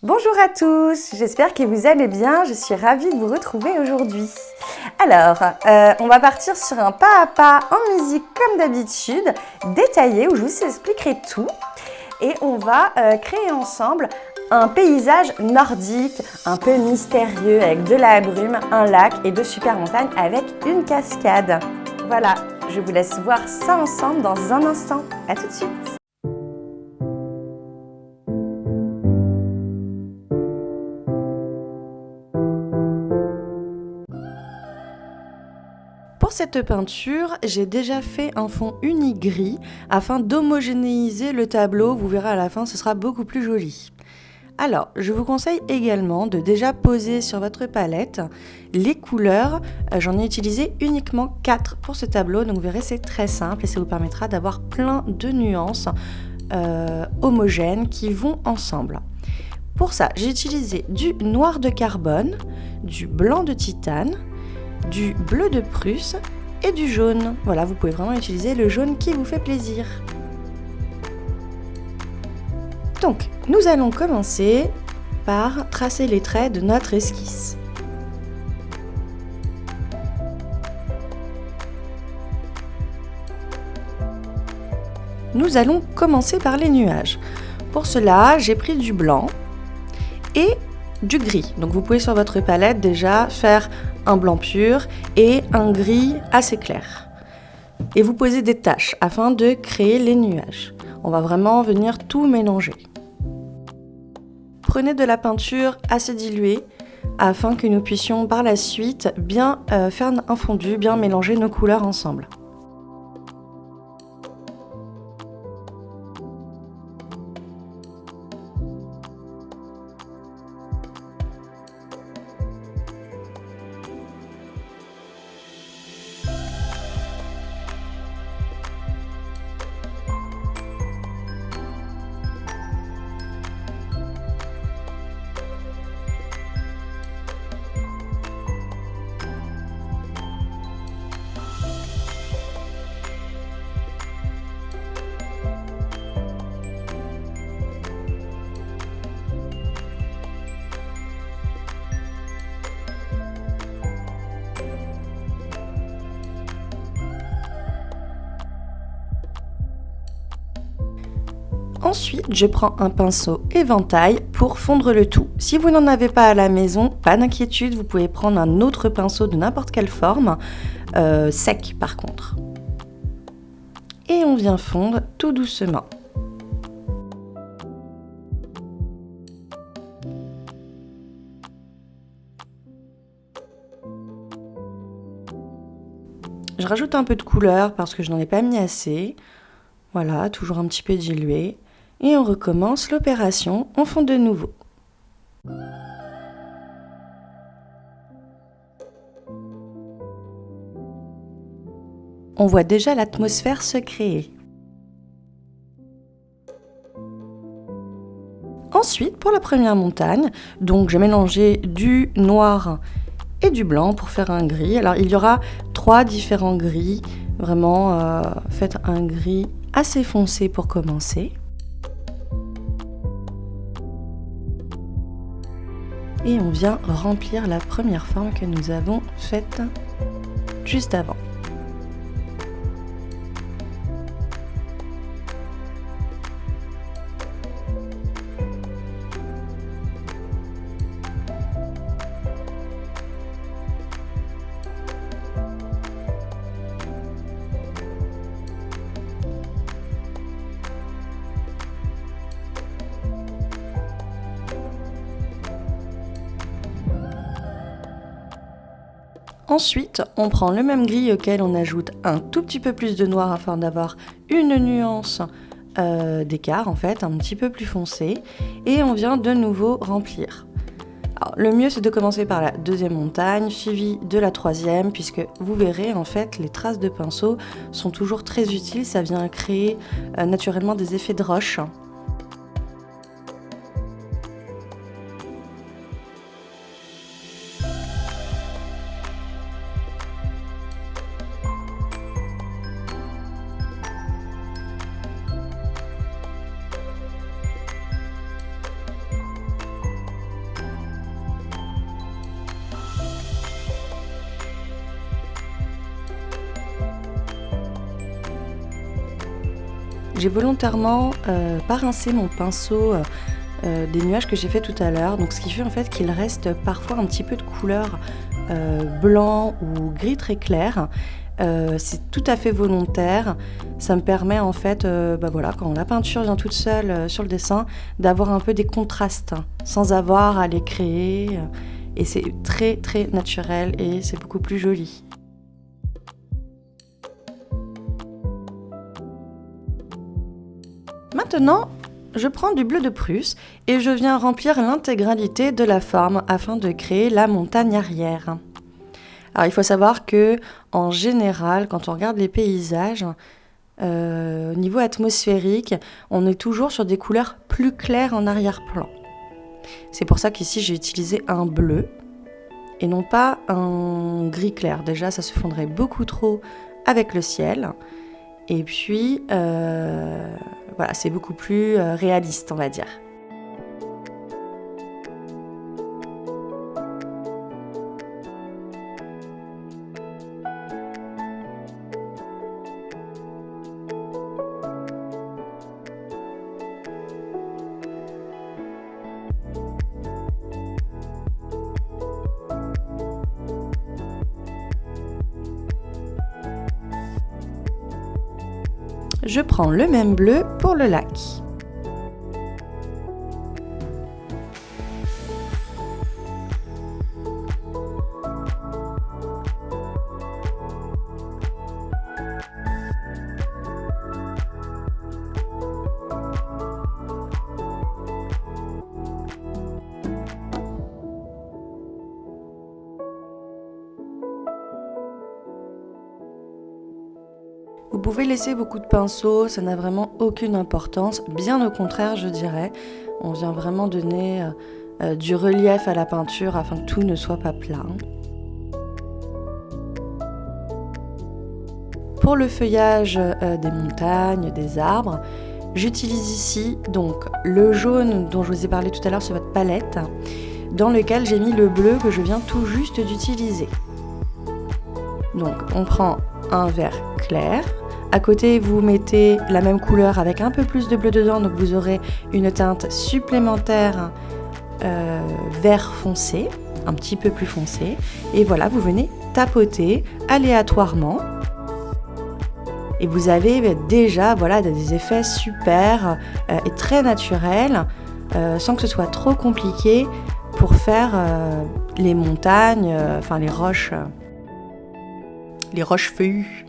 Bonjour à tous, j'espère que vous allez bien, je suis ravie de vous retrouver aujourd'hui. Alors, on va partir sur un pas à pas en musique comme d'habitude, détaillé, où je vous expliquerai tout. Et on va créer ensemble un paysage nordique, un peu mystérieux, avec de la brume, un lac et de super montagnes avec une cascade. Voilà, je vous laisse voir ça ensemble dans un instant. À tout de suite. Pour cette peinture, j'ai déjà fait un fond uni gris afin d'homogénéiser le tableau. Vous verrez à la fin, ce sera beaucoup plus joli. Alors, je vous conseille également de déjà poser sur votre palette les couleurs. J'en ai utilisé uniquement 4 pour ce tableau, donc vous verrez, c'est très simple et ça vous permettra d'avoir plein de nuances homogènes qui vont ensemble. Pour ça, j'ai utilisé du noir de carbone, du blanc de titane, du bleu de Prusse et du jaune. Voilà, vous pouvez vraiment utiliser le jaune qui vous fait plaisir. Donc, nous allons commencer par tracer les traits de notre esquisse. Nous allons commencer par les nuages. Pour cela, j'ai pris du blanc et du gris. Donc vous pouvez sur votre palette déjà faire un blanc pur et un gris assez clair. Et vous posez des taches afin de créer les nuages. On va vraiment venir tout mélanger. Prenez de la peinture assez diluée afin que nous puissions par la suite bien faire un fondu, bien mélanger nos couleurs ensemble. Ensuite, je prends un pinceau éventail pour fondre le tout. Si vous n'en avez pas à la maison, pas d'inquiétude, vous pouvez prendre un autre pinceau de n'importe quelle forme, sec par contre. Et on vient fondre tout doucement. Je rajoute un peu de couleur parce que je n'en ai pas mis assez. Voilà, toujours un petit peu dilué. Et on recommence l'opération, on fond de nouveau. On voit déjà l'atmosphère se créer. Ensuite, pour la première montagne, donc j'ai mélangé du noir et du blanc pour faire un gris. Alors il y aura 3 différents gris. Vraiment, faites un gris assez foncé pour commencer. Et on vient remplir la première forme que nous avons faite juste avant. Ensuite, on prend le même gris auquel on ajoute un tout petit peu plus de noir afin d'avoir une nuance d'écart, en fait, un petit peu plus foncé. Et on vient de nouveau remplir. Alors, le mieux, c'est de commencer par la deuxième montagne, suivie de la troisième, puisque vous verrez, en fait, les traces de pinceau sont toujours très utiles. Ça vient créer naturellement des effets de roche. j'ai volontairement pas rincé mon pinceau des nuages que j'ai fait tout à l'heure, donc ce qui fait en fait qu'il reste parfois un petit peu de couleur blanc ou gris très clair. C'est tout à fait volontaire, ça me permet en fait, voilà, quand la peinture vient toute seule sur le dessin, d'avoir un peu des contrastes sans avoir à les créer, et c'est très très naturel et c'est beaucoup plus joli. Maintenant, je prends du bleu de Prusse et je viens remplir l'intégralité de la forme afin de créer la montagne arrière. Alors il faut savoir que en général, quand on regarde les paysages, au niveau atmosphérique, on est toujours sur des couleurs plus claires en arrière-plan. C'est pour ça qu'ici j'ai utilisé un bleu et non pas un gris clair. Déjà ça se fondrait beaucoup trop avec le ciel. Et puis voilà, c'est beaucoup plus réaliste, on va dire. Je prends le même bleu pour le lac. Vous pouvez laisser vos coups de pinceau, ça n'a vraiment aucune importance, bien au contraire je dirais. On vient vraiment donner du relief à la peinture afin que tout ne soit pas plat. Pour le feuillage des montagnes, des arbres, j'utilise ici donc le jaune dont je vous ai parlé tout à l'heure sur votre palette, dans lequel j'ai mis le bleu que je viens tout juste d'utiliser. Donc on prend un vert clair. À côté, vous mettez la même couleur avec un peu plus de bleu dedans, donc vous aurez une teinte supplémentaire vert foncé, un petit peu plus foncé. Et voilà, vous venez tapoter aléatoirement. Et vous avez déjà voilà, des effets super et très naturels, sans que ce soit trop compliqué pour faire les montagnes, enfin les roches feuillues.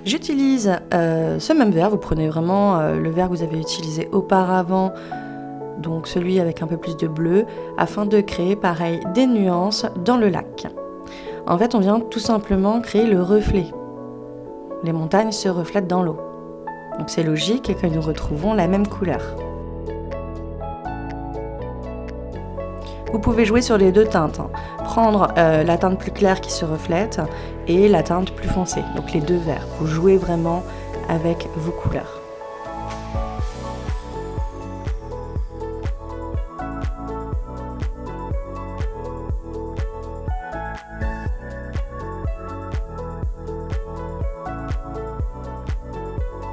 J'utilise ce même verre, vous prenez vraiment le verre que vous avez utilisé auparavant, donc celui avec un peu plus de bleu, afin de créer pareil des nuances dans le lac. En fait, on vient tout simplement créer le reflet. Les montagnes se reflètent dans l'eau. Donc c'est logique que nous retrouvons la même couleur. Vous pouvez jouer sur les deux teintes. Prendre la teinte plus claire qui se reflète et la teinte plus foncée, donc les deux verts. Vous jouez vraiment avec vos couleurs.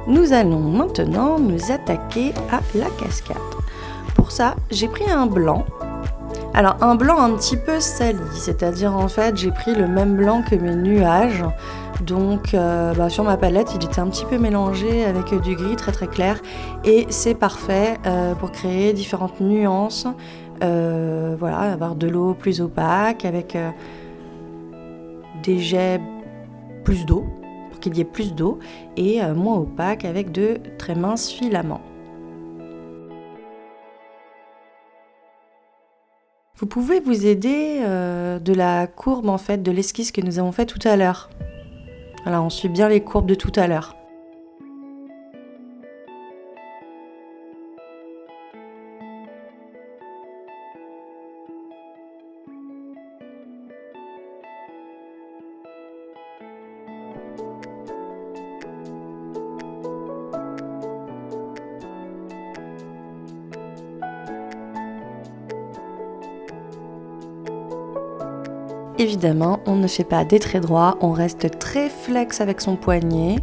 Nous allons maintenant nous attaquer à la cascade. Pour ça, j'ai pris un blanc. Alors un blanc un petit peu sali, c'est-à-dire en fait j'ai pris le même blanc que mes nuages. Donc sur ma palette il était un petit peu mélangé avec du gris très très clair. Et c'est parfait pour créer différentes nuances. Voilà, avoir de l'eau plus opaque avec des jets plus d'eau. Qu'il y ait plus d'eau et moins opaque avec de très minces filaments. Vous pouvez vous aider de la courbe en fait de l'esquisse que nous avons fait tout à l'heure. Voilà, on suit bien les courbes de tout à l'heure. Évidemment, on ne fait pas des traits droits, on reste très flex avec son poignet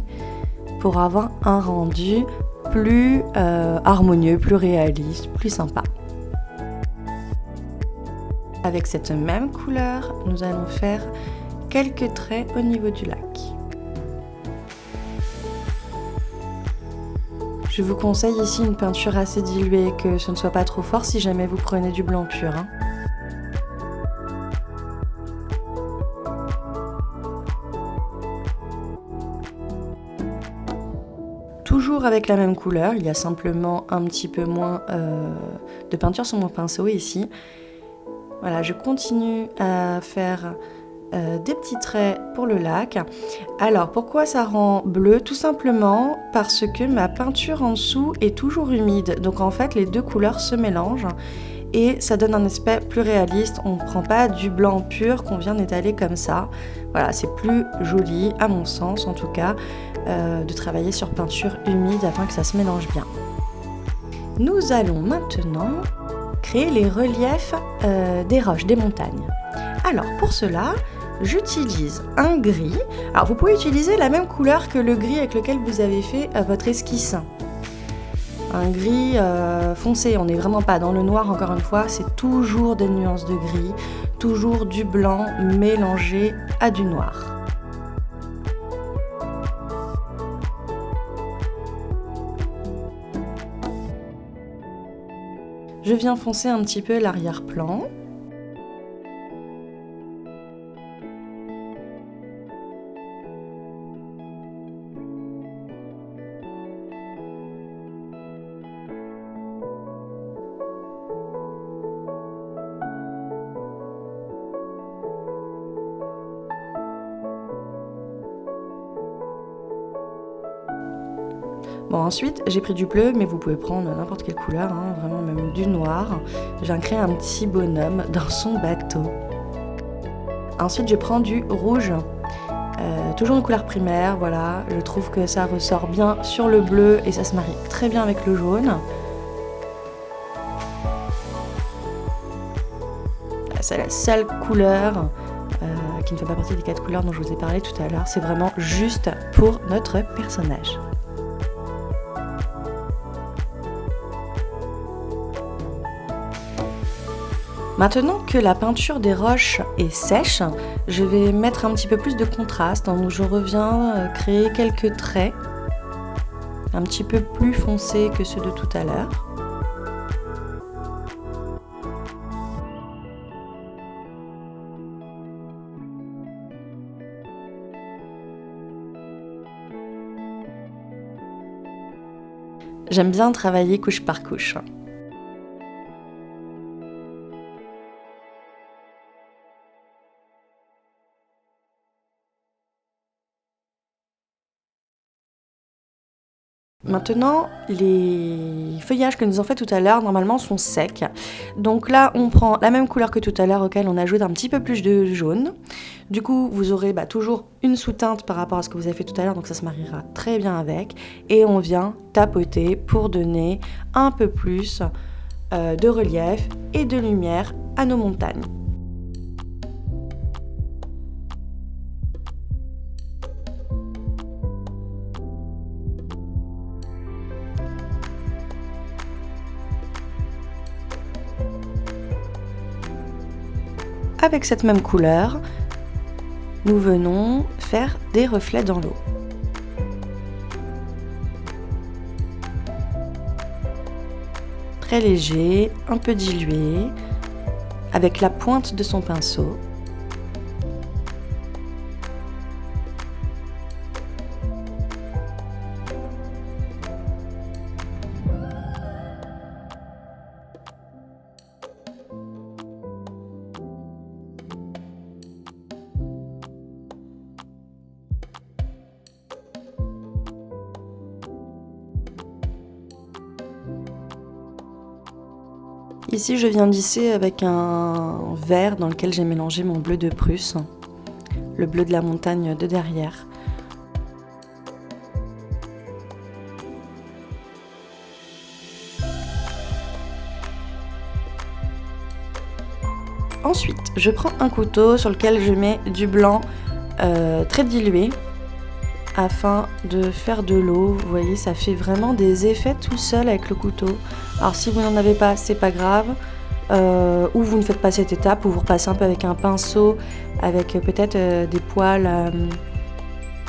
pour avoir un rendu plus harmonieux, plus réaliste, plus sympa. Avec cette même couleur, nous allons faire quelques traits au niveau du lac. Je vous conseille ici une peinture assez diluée, que ce ne soit pas trop fort si jamais vous prenez du blanc pur. Toujours avec la même couleur, il y a simplement un petit peu moins de peinture sur mon pinceau ici. Voilà, je continue à faire des petits traits pour le lac. Alors pourquoi ça rend bleu? Tout simplement parce que ma peinture en dessous est toujours humide, donc en fait les deux couleurs se mélangent et ça donne un aspect plus réaliste. On ne prend pas du blanc pur qu'on vient d'étaler comme ça. Voilà, c'est plus joli à mon sens en tout cas de travailler sur peinture humide afin que ça se mélange bien. Nous allons maintenant créer les reliefs des roches, des montagnes. Alors pour cela, j'utilise un gris. Alors vous pouvez utiliser la même couleur que le gris avec lequel vous avez fait votre esquisse. Un gris foncé, on n'est vraiment pas dans le noir encore une fois, c'est toujours des nuances de gris, toujours du blanc mélangé à du noir. Je viens foncer un petit peu l'arrière-plan. Bon, ensuite, j'ai pris du bleu, mais vous pouvez prendre n'importe quelle couleur, vraiment même du noir. Je viens créer un petit bonhomme dans son bateau. Ensuite, je prends du rouge, toujours une couleur primaire, voilà. Je trouve que ça ressort bien sur le bleu et ça se marie très bien avec le jaune. C'est la seule couleur qui ne fait pas partie des 4 couleurs dont je vous ai parlé tout à l'heure. C'est vraiment juste pour notre personnage. Maintenant que la peinture des roches est sèche, je vais mettre un petit peu plus de contraste, donc je reviens créer quelques traits un petit peu plus foncés que ceux de tout à l'heure. J'aime bien travailler couche par couche. Maintenant, les feuillages que nous avons fait tout à l'heure, normalement, sont secs. Donc là, on prend la même couleur que tout à l'heure, auquel on ajoute un petit peu plus de jaune. Du coup, vous aurez toujours une sous-teinte par rapport à ce que vous avez fait tout à l'heure, donc ça se mariera très bien avec. Et on vient tapoter pour donner un peu plus de relief et de lumière à nos montagnes. Avec cette même couleur, nous venons faire des reflets dans l'eau. Très léger, un peu dilué, avec la pointe de son pinceau. Ici, je viens lisser avec un verre dans lequel j'ai mélangé mon bleu de Prusse, le bleu de la montagne de derrière. Ensuite, je prends un couteau sur lequel je mets du blanc très dilué afin de faire de l'eau. Vous voyez, ça fait vraiment des effets tout seul avec le couteau. Alors si vous n'en avez pas, c'est pas grave. Ou vous ne faites pas cette étape, ou vous repassez un peu avec un pinceau, avec peut-être des poils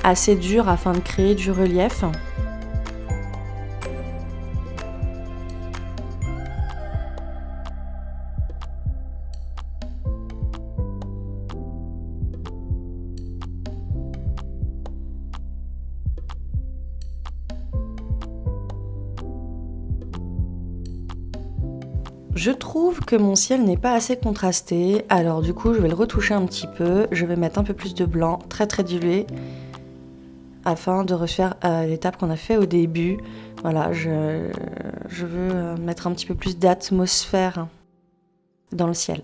assez durs afin de créer du relief. Je trouve que mon ciel n'est pas assez contrasté, alors du coup je vais le retoucher un petit peu, je vais mettre un peu plus de blanc, très très dilué, afin de refaire l'étape qu'on a fait au début. Voilà, je veux mettre un petit peu plus d'atmosphère dans le ciel.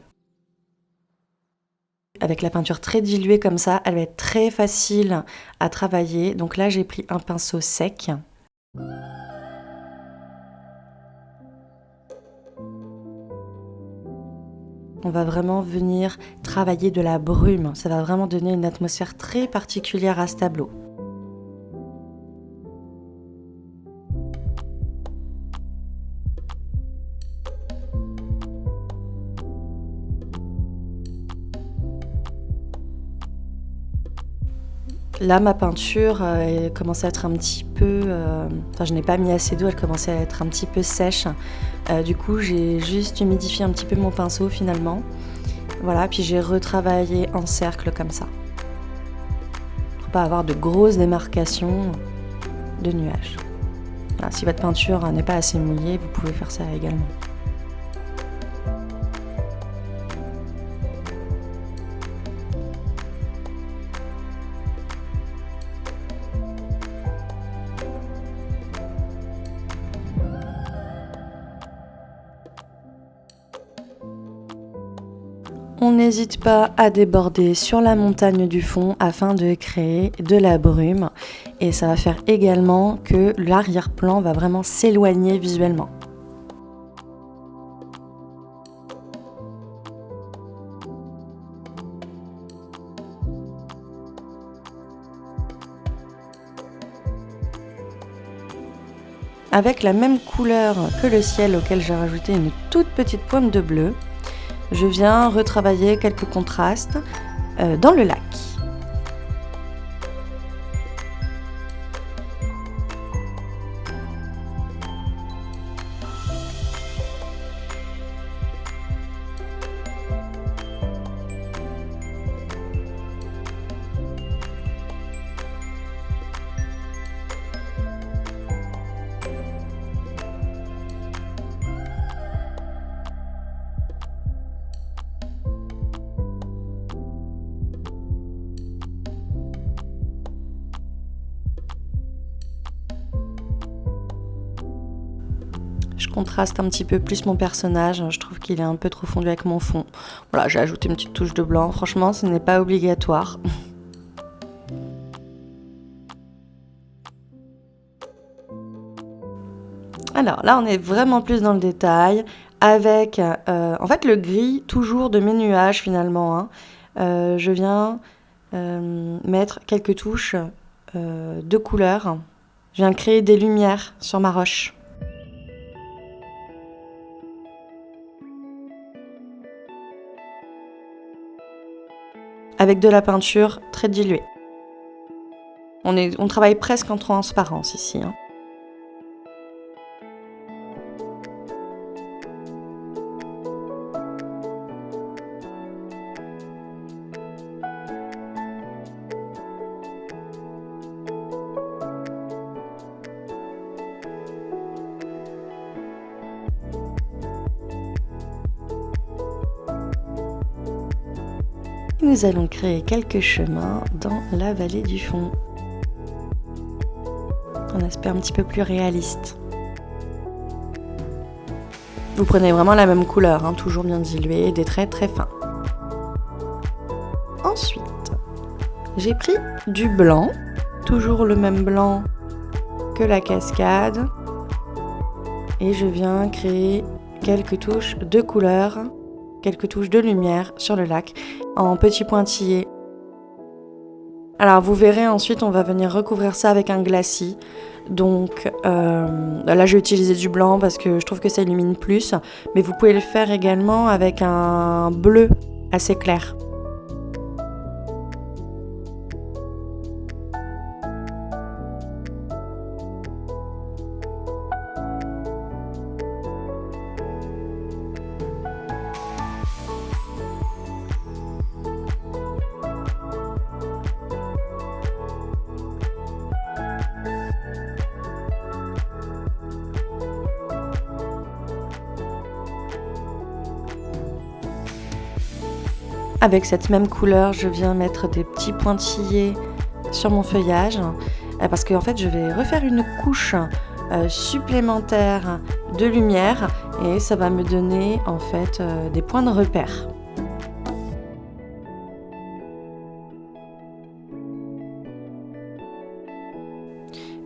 Avec la peinture très diluée comme ça, elle va être très facile à travailler. Donc là j'ai pris un pinceau sec. On va vraiment venir travailler de la brume. Ça va vraiment donner une atmosphère très particulière à ce tableau. Là, ma peinture elle commence à être un petit peu... Enfin, je n'ai pas mis assez d'eau, elle commençait à être un petit peu sèche. Du coup, j'ai juste humidifié un petit peu mon pinceau finalement. Voilà, puis j'ai retravaillé en cercle comme ça. Pour pas avoir de grosses démarcations de nuages. Voilà, si votre peinture n'est pas assez mouillée, vous pouvez faire ça également. On n'hésite pas à déborder sur la montagne du fond afin de créer de la brume et ça va faire également que l'arrière-plan va vraiment s'éloigner visuellement. Avec la même couleur que le ciel auquel j'ai rajouté une toute petite pointe de bleu, je viens retravailler quelques contrastes dans le lac. Je contraste un petit peu plus mon personnage, je trouve qu'il est un peu trop fondu avec mon fond. Voilà, j'ai ajouté une petite touche de blanc, franchement ce n'est pas obligatoire. Alors là on est vraiment plus dans le détail, avec en fait le gris toujours de mes nuages finalement. Je viens mettre quelques touches de couleurs, je viens créer des lumières sur ma roche. Avec de la peinture très diluée. On travaille presque en transparence ici. Nous allons créer quelques chemins dans la vallée du fond. Un aspect un petit peu plus réaliste. Vous prenez vraiment la même couleur, toujours bien diluée, des traits très fins. Ensuite, j'ai pris du blanc, toujours le même blanc que la cascade. Et je viens créer quelques touches de couleurs quelques touches de lumière sur le lac en petits pointillés. Alors vous verrez, ensuite on va venir recouvrir ça avec un glacis. Donc là j'ai utilisé du blanc parce que je trouve que ça illumine plus, mais vous pouvez le faire également avec un bleu assez clair. Avec cette même couleur, je viens mettre des petits pointillés sur mon feuillage parce qu'en fait, je vais refaire une couche supplémentaire de lumière et ça va me donner en fait des points de repère.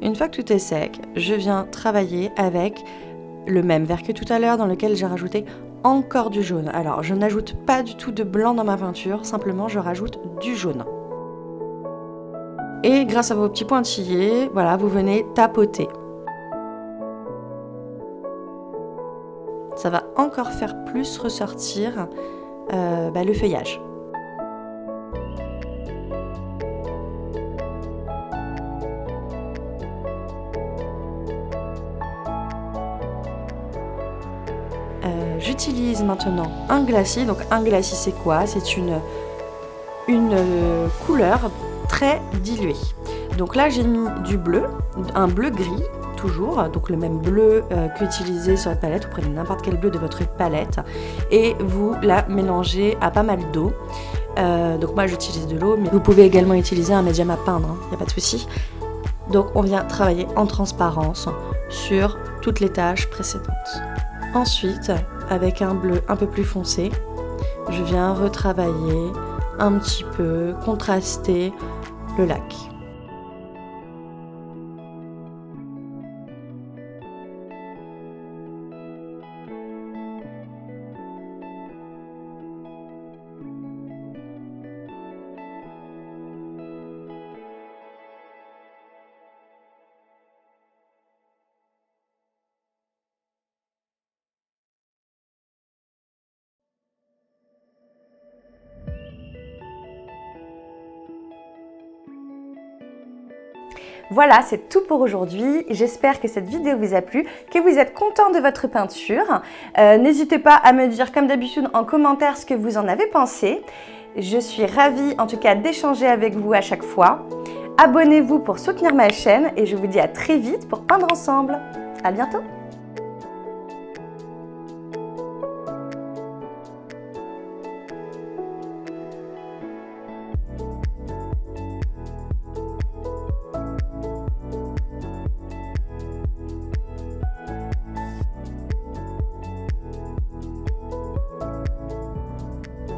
Une fois que tout est sec, je viens travailler avec le même vert que tout à l'heure dans lequel j'ai rajouté encore du jaune. Alors, je n'ajoute pas du tout de blanc dans ma peinture, simplement je rajoute du jaune. Et grâce à vos petits pointillés, voilà, vous venez tapoter. Ça va encore faire plus ressortir le feuillage. J'utilise maintenant un glacis. Donc un glacis c'est quoi? C'est une couleur très diluée. Donc là j'ai mis du bleu, un bleu gris toujours, donc le même bleu qu'utilisé sur la palette. Vous prenez n'importe quel bleu de votre palette et vous la mélangez à pas mal d'eau. Donc moi j'utilise de l'eau, mais vous pouvez également utiliser un médium à peindre, il n'y a pas de souci. Donc on vient travailler en transparence sur toutes les taches précédentes. Ensuite, avec un bleu un peu plus foncé, je viens retravailler un petit peu, contraster le lac. Voilà, c'est tout pour aujourd'hui. J'espère que cette vidéo vous a plu, que vous êtes content de votre peinture. N'hésitez pas à me dire, comme d'habitude, en commentaire ce que vous en avez pensé. Je suis ravie, en tout cas, d'échanger avec vous à chaque fois. Abonnez-vous pour soutenir ma chaîne et je vous dis à très vite pour peindre ensemble. À bientôt!